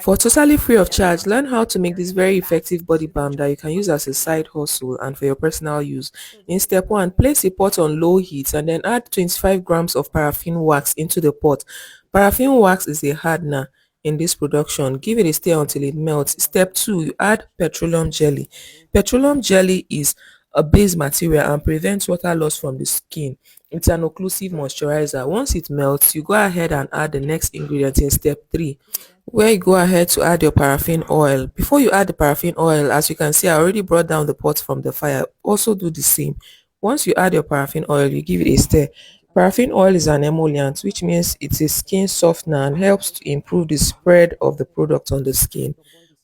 For totally free of charge, learn how to make this very effective body balm that you can use as a side hustle and for your personal use. In step 1, place a pot on low heat and then add 25 grams of paraffin wax into the pot. Paraffin wax is a hardener in this production. Give it a stir until it melts. Step 2, you add petroleum jelly. Petroleum jelly is a base material and prevents water loss from the skin. It's an occlusive moisturizer. Once it melts, you go ahead and add the next ingredient in step 3, where you go ahead to add your paraffin oil. Before you add the paraffin oil, as you can see, I already brought down the pot from the fire. Also do the same. Once you add your paraffin oil, you give it a stir. Paraffin oil is an emollient, which means it's a skin softener and helps to improve the spread of the product on the skin.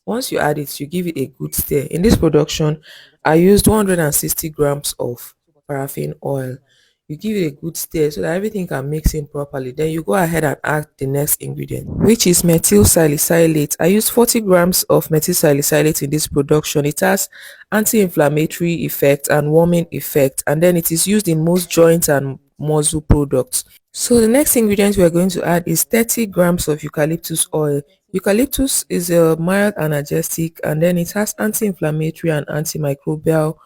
Once you add it, you give it a good stir. In this production, I used 160 grams of paraffin oil. You give it a good stir so that everything can mix in properly. Then you go ahead and add the next ingredient, which is methyl salicylate. I used 40 grams of methyl salicylate in this production. It has anti-inflammatory effect and warming effect, and then it is used in most joint and muscle products. So the next ingredient we are going to add is 30 grams of eucalyptus oil. Eucalyptus is a mild analgesic, and then it has anti-inflammatory and antimicrobial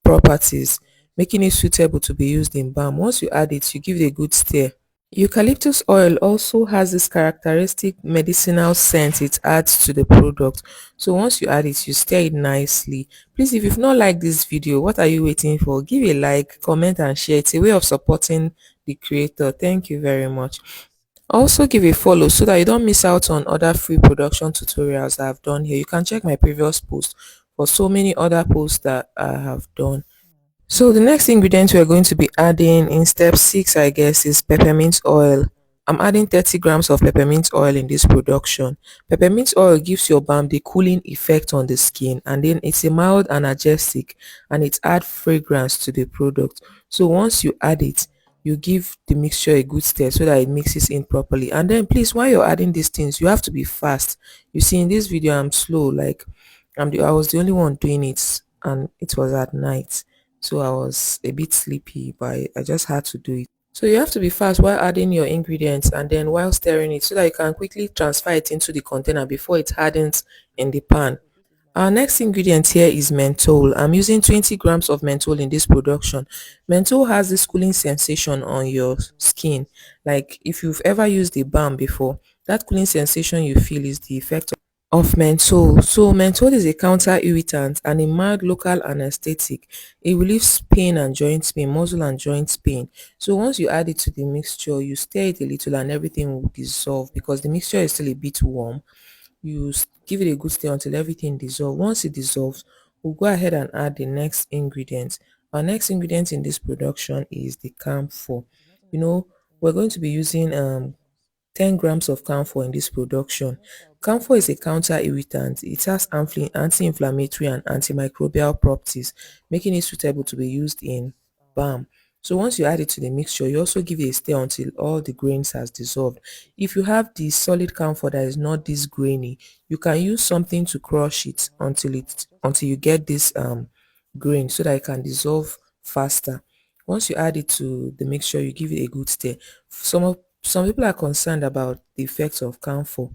properties, making it suitable to be used in balm. Once you add it, you give it a good stir. Eucalyptus oil also has this characteristic medicinal scent it adds to the product. So once you add it, you stir it nicely. Please, if you've not liked this video, what are you waiting for? Give a like, comment and share. It's a way of supporting the creator. Thank you very much. Also give a follow so that you don't miss out on other free production tutorials I've done here. You can check my previous post for so many other posts that I have done. So the next ingredient we're going to be adding in step 6, I guess, is peppermint oil. I'm adding 30 grams of peppermint oil in this production. Peppermint oil gives your balm the cooling effect on the skin, and then it's a mild analgesic and it adds fragrance to the product. So once you add it, you give the mixture a good stir so that it mixes in properly. And then please, while you're adding these things, you have to be fast. You see in this video I'm slow, like I was the only one doing it, and it was at night, so I was a bit sleepy, but I just had to do it. So you have to be fast while adding your ingredients and then while stirring it so that you can quickly transfer it into the container before it hardens in the pan. Our next ingredient here is menthol. I'm using 20 grams of menthol in this production. Menthol has this cooling sensation on your skin. Like if you've ever used the balm before, that cooling sensation you feel is the effect of menthol. So menthol is a counter irritant and a mild local anesthetic. It relieves pain and joint pain, muscle and joint pain. So once you add it to the mixture, you stir it a little and everything will dissolve because the mixture is still a bit warm. Give it a good stir until everything dissolves. Once it dissolves, we'll go ahead and add the next ingredient. Our next ingredient in this production is the camphor. We're going to be using 10 grams of camphor in this production. Camphor is a counter irritant. It has anti-inflammatory and antimicrobial properties, making it suitable to be used in balm. So once you add it to the mixture, you also give it a stir until all the grains has dissolved. If you have the solid camphor that is not this grainy, you can use something to crush it until you get this grain so that it can dissolve faster. Once you add it to the mixture, you give it a good stir. Some people are concerned about the effects of camphor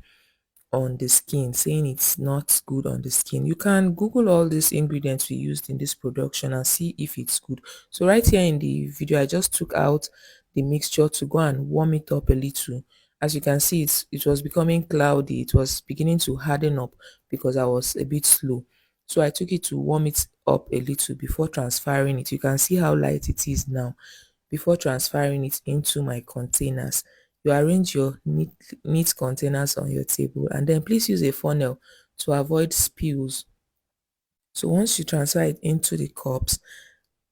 on the skin, saying it's not good on the skin. You can Google all these ingredients we used in this production and see if it's good. So right here in the video, I just took out the mixture to go and warm it up a little. As you can see, it was becoming cloudy. It was beginning to harden up because I was a bit slow. So I took it to warm it up a little before transferring it. You can see how light it is now. Before transferring it into my containers, you arrange your neat containers on your table, and then please use a funnel to avoid spills. So once you transfer it into the cups,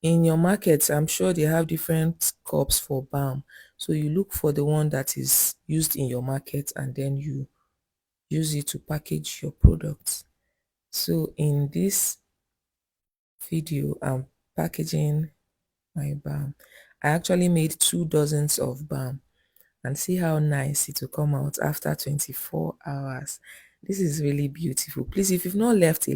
in your markets, I'm sure they have different cups for balm. So you look for the one that is used in your market and then you use it to package your products. So in this video, I'm packaging my balm. I actually made 2 dozens of balm, and see how nice it will come out after 24 hours. This is really beautiful. Please, if you've not left a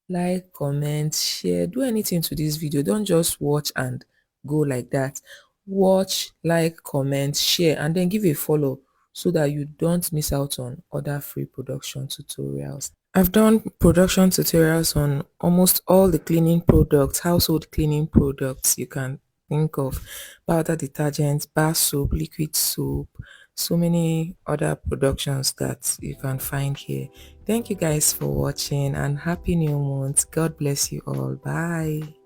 like, comment, share, do anything to this video. Don't just watch and go like that. Watch, like, comment, share, and then give a follow so that you don't miss out on other free production tutorials. I've done production tutorials on almost all the cleaning products, household cleaning products you can think of: powder detergents, bar soap, liquid soap, so many other productions that you can find here. Thank you guys for watching and happy new month. God bless you all. Bye.